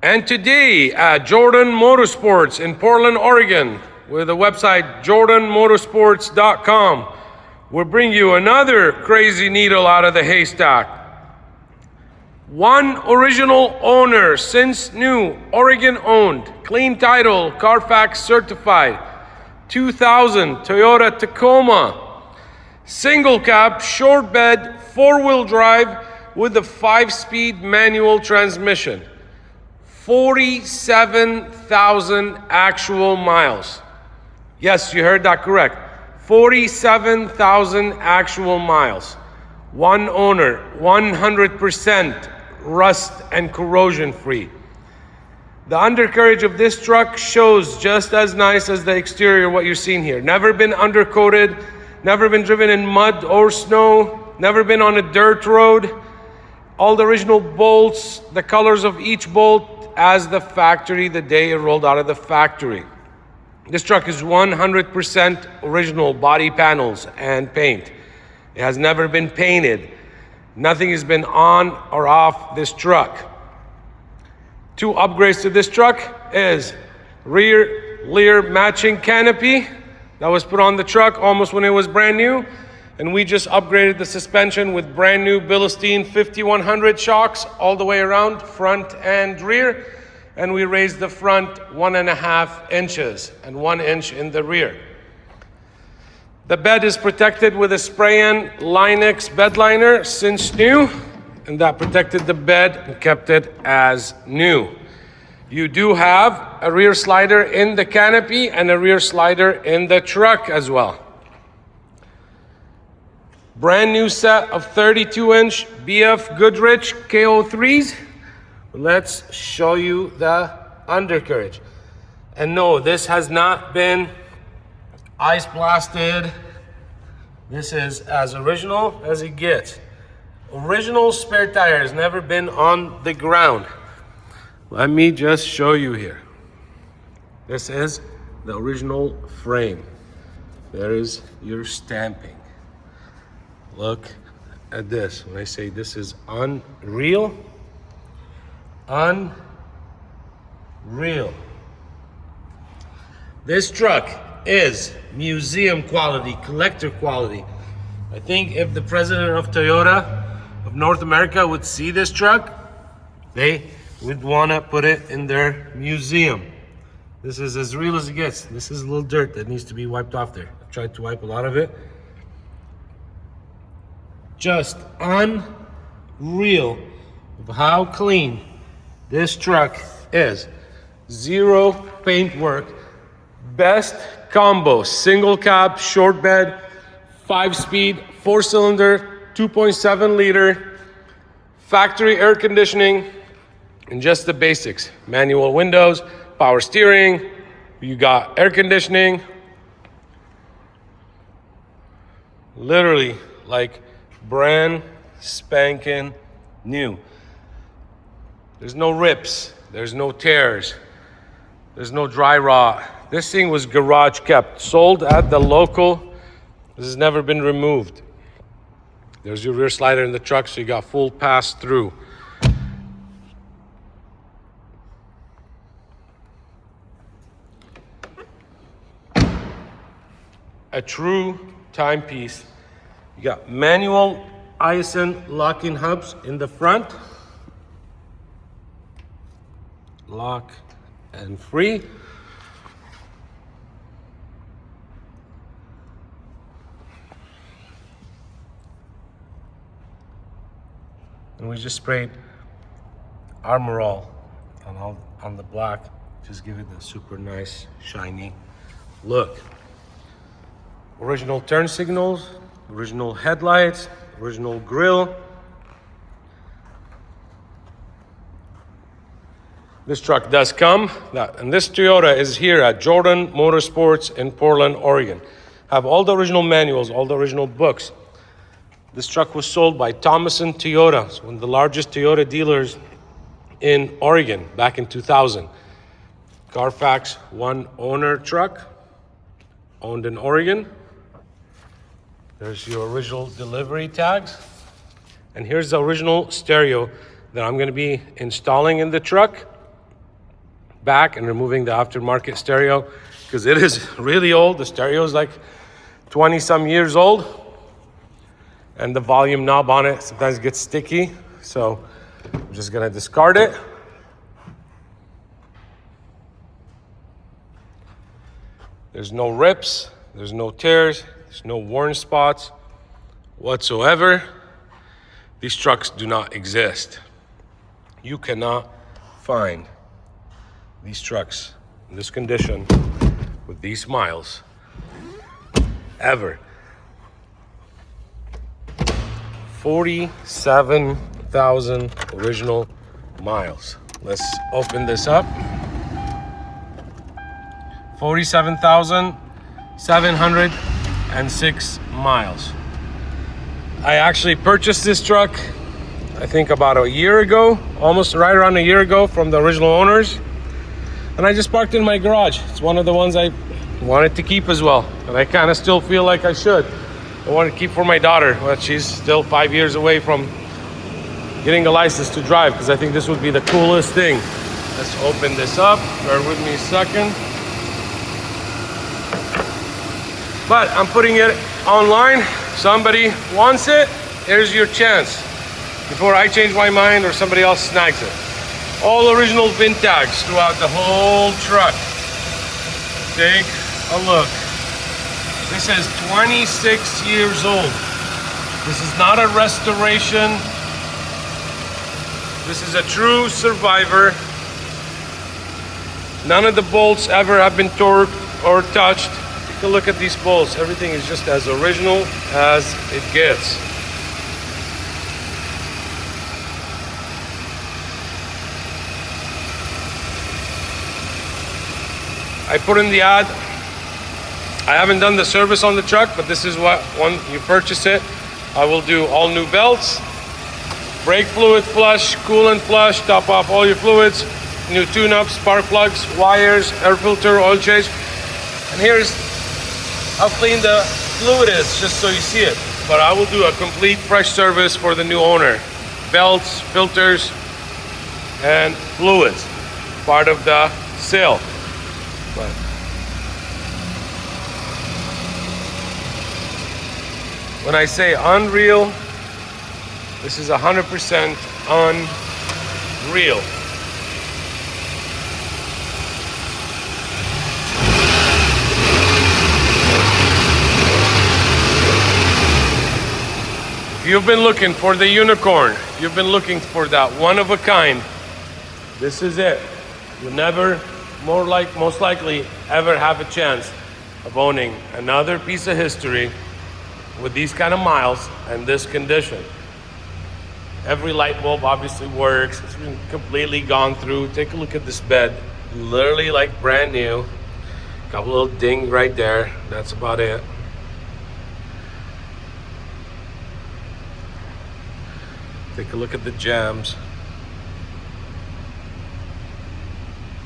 And today at Jordan Motorsports in Portland, Oregon, with the website jordanmotorsports.com, we'll bring you another crazy needle out of the haystack. One original owner, since new, Oregon owned, clean title, CARFAX certified, 2000 Toyota Tacoma, single cab, short bed, 4-wheel drive with a 5-speed manual transmission. 47,000 actual miles. Yes, you heard that correct. 47,000 actual miles. One owner, 100% rust and corrosion free. The undercarriage of this truck shows just as nice as the exterior, what you're seeing here. Never been undercoated, never been driven in mud or snow, never been on a dirt road. All the original bolts, the colors of each bolt as the factory, the day it rolled out of the factory. This truck is 100% original body panels and paint. It has never been painted. Nothing has been on or off this truck. 2 upgrades to this truck is rear matching canopy that was put on the truck almost when it was brand new. And we just upgraded the suspension with brand new BILSTEIN 5100 shocks all the way around, front and rear. And we raised the front 1.5 inches and 1 inch in the rear. The bed is protected with a spray-in LINEX bed liner since new, and that protected the bed and kept it as new. You do have a rear slider in the canopy and a rear slider in the truck as well. Brand new set of 32-inch BF Goodrich KO3s. Let's show you the undercarriage. And no, this has not been ice blasted. This is as original as it gets. Original spare tires, never been on the ground. Let me just show you here. This is the original frame. There is your stamping. Look at this. When I say this is unreal, unreal. This truck is museum quality, collector quality. I think if the president of Toyota of North America would see this truck, they would want to put it in their museum. This is as real as it gets. This is a little dirt that needs to be wiped off there. I've tried to wipe a lot of it. Just unreal of how clean this truck is. Zero paint work. Best combo, single cab, short bed, 5-speed, 4-cylinder, 2.7 liter, factory air conditioning, and just the basics. Manual windows, power steering, you got air conditioning. Literally like brand spanking new. There's no rips, there's no tears, there's no dry rot. This thing was garage kept, sold at the local. This has never been removed. There's your rear slider in the truck, so you got full pass through. A true timepiece. You got manual ISN locking hubs in the front. Lock and free. And we just sprayed Armor All on the black. Just give it a super nice, shiny look. Original turn signals, original headlights, original grille. This truck does come, and this Toyota is here at Jordan Motorsports in Portland, Oregon. Have all the original manuals, all the original books. This truck was sold by Thomason Toyota, it's one of the largest Toyota dealers in Oregon back in 2000. CARFAX, one owner truck, owned in Oregon. There's your original delivery tags. And here's the original stereo that I'm going to be installing in the truck. back and removing the aftermarket stereo because it is really old. The stereo is like 20 some years old, and the volume knob on it sometimes gets sticky. So I'm just gonna discard it. There's no rips, there's no tears, there's no worn spots whatsoever. These trucks do not exist. You cannot find these trucks in this condition with these miles ever. 47,000 original miles. Let's open this up. 47,706 miles. I actually purchased this truck, I think about a year ago, almost right around a year ago from the original owners. And I just parked in my garage. It's one of the ones I wanted to keep as well. And I kind of still feel like I should. I want to keep for my daughter, but she's still 5 years away from getting a license to drive, because I think this would be the coolest thing. Let's open this up. Bear with me a second. But I'm putting it online. Somebody wants it, here's your chance before I change my mind or somebody else snags it. All original VIN tags throughout the whole truck. Take a look. This is 26 years old. This is not a restoration. This is a true survivor. None of the bolts ever have been torqued or touched. Take a look at these bolts. Everything is just as original as it gets. I put in the ad. I haven't done the service on the truck, but this is what, when you purchase it, I will do all new belts, brake fluid flush, coolant flush, top off all your fluids, new tune-ups, spark plugs, wires, air filter, oil change. And here's how clean the fluid is, just so you see it. But I will do a complete fresh service for the new owner. Belts, filters, and fluids, part of the sale. But when I say unreal, this is 100% unreal. If you've been looking for the unicorn, if you've been looking for that one of a kind, this is it. You'll never, most likely, ever have a chance of owning another piece of history with these kind of miles and this condition. Every light bulb obviously works. It's been completely gone through. Take a look at this bed, literally like brand new. Couple little ding right there. That's about it. Take a look at the jams.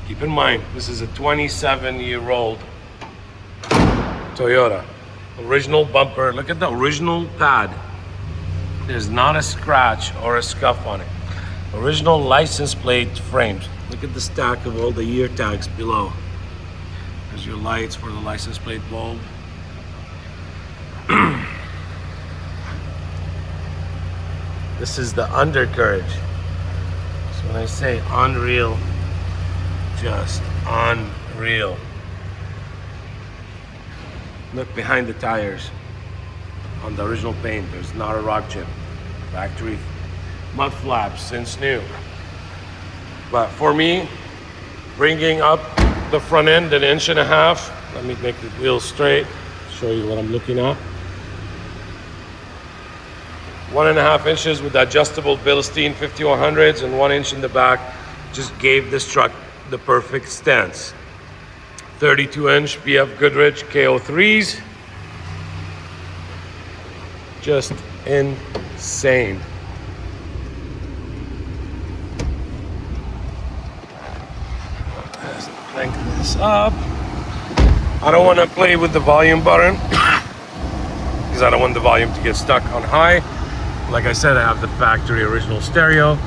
Keep in mind, this is a 27-year-old Toyota. Original bumper. Look at the original pad. There's not a scratch or a scuff on it. Original license plate frames. Look at the stack of all the year tags below. There's your lights for the license plate bulb. This is the undercarriage. So when I say unreal, just unreal. Look behind the tires on the original paint. There's not a rock chip. Factory mud flaps since new. But for me, bringing up the front end 1.5 inches, let me make the wheels straight, show you what I'm looking at. 1.5 inches with adjustable BILSTEIN 5100s and 1 inch in the back just gave this truck the perfect stance. 32-inch BF Goodrich KO3s. Just insane. Let's crank this up. I don't want to play with the volume button because I don't want the volume to get stuck on high. Like I said, I have the factory original stereo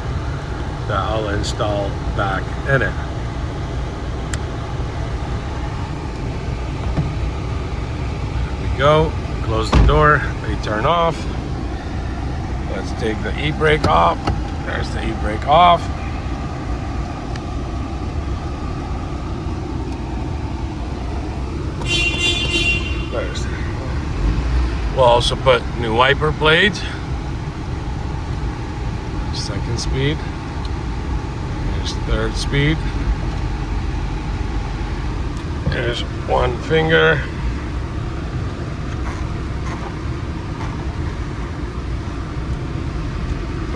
that I'll install back in it. go. Close the door, they turn off. Let's take the e-brake off. There's the e-brake off. There's. We'll also put new wiper blades. Second speed. Here's third speed. There's one finger.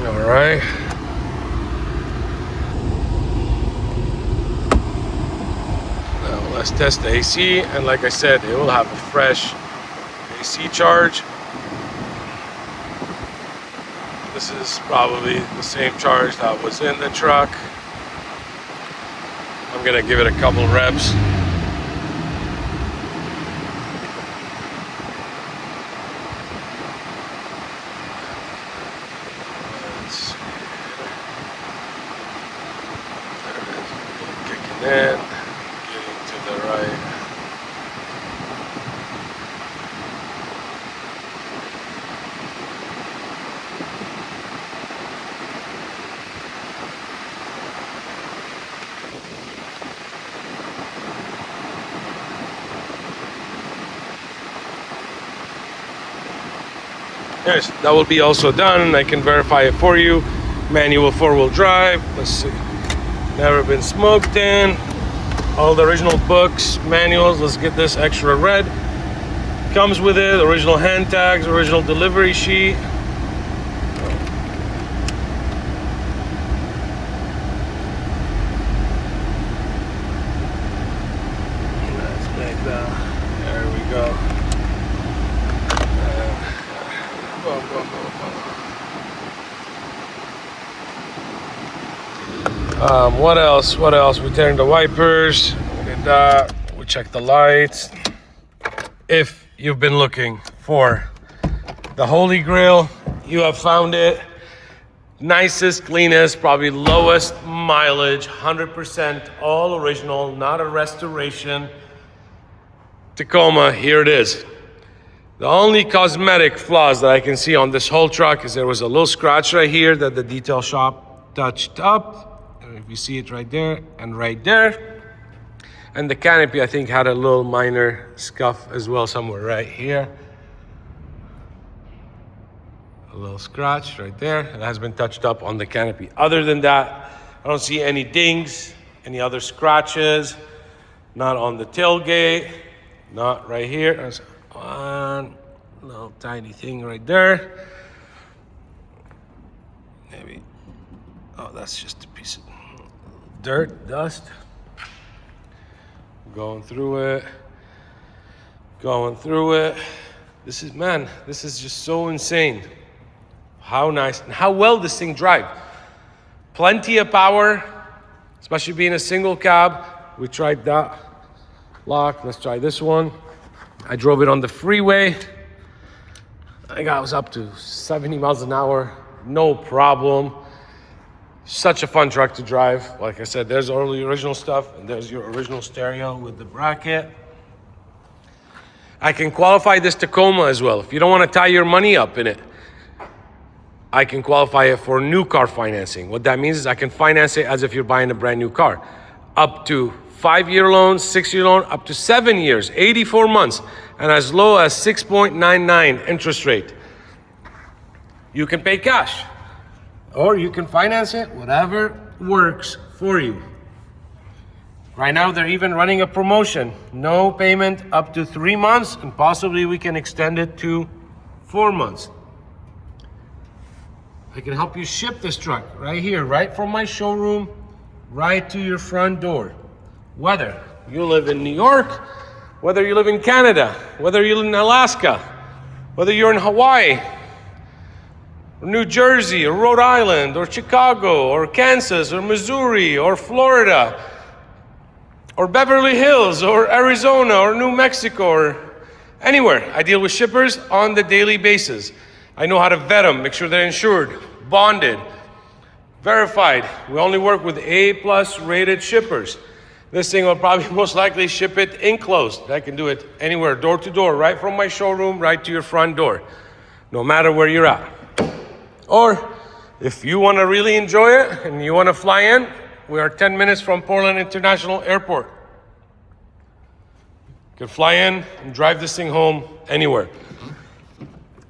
All right. Now let's test the AC, and like I said, it will have a fresh AC charge. This is probably the same charge that was in the truck. I'm gonna give it a couple reps. Let's see. There it is. Kicking in, getting to the right. Yes, that will be also done. I can verify it for you. Manual 4-wheel drive. Let's see. Never been smoked in. All the original books, manuals. Let's get this extra red. Comes with it. Original hand tags, original delivery sheet. Let's make that. There we go. What else? What else? We turned the wipers. We did that. We checked the lights. If you've been looking for the Holy Grail, you have found it. Nicest, cleanest, probably lowest mileage, 100% all original, not a restoration. Tacoma, here it is. The only cosmetic flaws that I can see on this whole truck is there was a little scratch right here that the detail shop touched up. If you see it right there and right there. And the canopy, I think, had a little minor scuff as well somewhere right here. A little scratch right there. It has been touched up on the canopy. Other than that, I don't see any dings, any other scratches. Not on the tailgate, not right here. There's one little tiny thing right there. Maybe, oh, that's just a piece of dirt, dust. Going through it. This is, man, this is just so insane. How nice and how well this thing drives. Plenty of power, especially being a single cab. We tried that lock. Let's try this one. I drove it on the freeway. I think I was up to 70 miles an hour, no problem. Such a fun truck to drive. Like I said, there's all the original stuff, and there's your original stereo with the bracket. I can qualify this Tacoma as well. If you don't want to tie your money up in it, I can qualify it for new car financing. What that means is I can finance it as if you're buying a brand new car. Up to 5-year loan, 6-year loan, up to 7 years, 84 months, and as low as 6.99 interest rate. You can pay cash. Or you can finance it, whatever works for you. Right now, they're even running a promotion. No payment up to 3 months, and possibly we can extend it to 4 months. I can help you ship this truck right here, right from my showroom, right to your front door. Whether you live in New York, whether you live in Canada, whether you live in Alaska, whether you're in Hawaii, or New Jersey, or Rhode Island, or Chicago, or Kansas, or Missouri, or Florida, or Beverly Hills, or Arizona, or New Mexico, or anywhere. I deal with shippers on the daily basis. I know how to vet them, make sure they're insured, bonded, verified. We only work with A+ rated shippers. This thing will probably most likely ship it enclosed. I can do it anywhere, door to door, right from my showroom, right to your front door, no matter where you're at. Or if you want to really enjoy it and you want to fly in, we are 10 minutes from Portland International Airport. You can fly in and drive this thing home anywhere.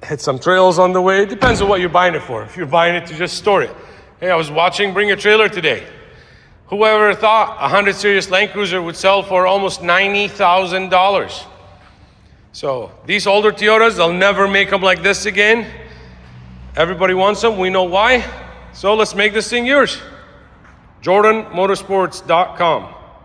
Hit some trails on the way. It depends on what you're buying it for. If you're buying it to just store it. Hey, I was watching Bring a Trailer today. Whoever thought a 100 Series Land Cruiser would sell for almost $90,000? So these older Toyotas, they'll never make them like this again. Everybody wants them. We know why. So let's make this thing yours. JordanMotorsports.com.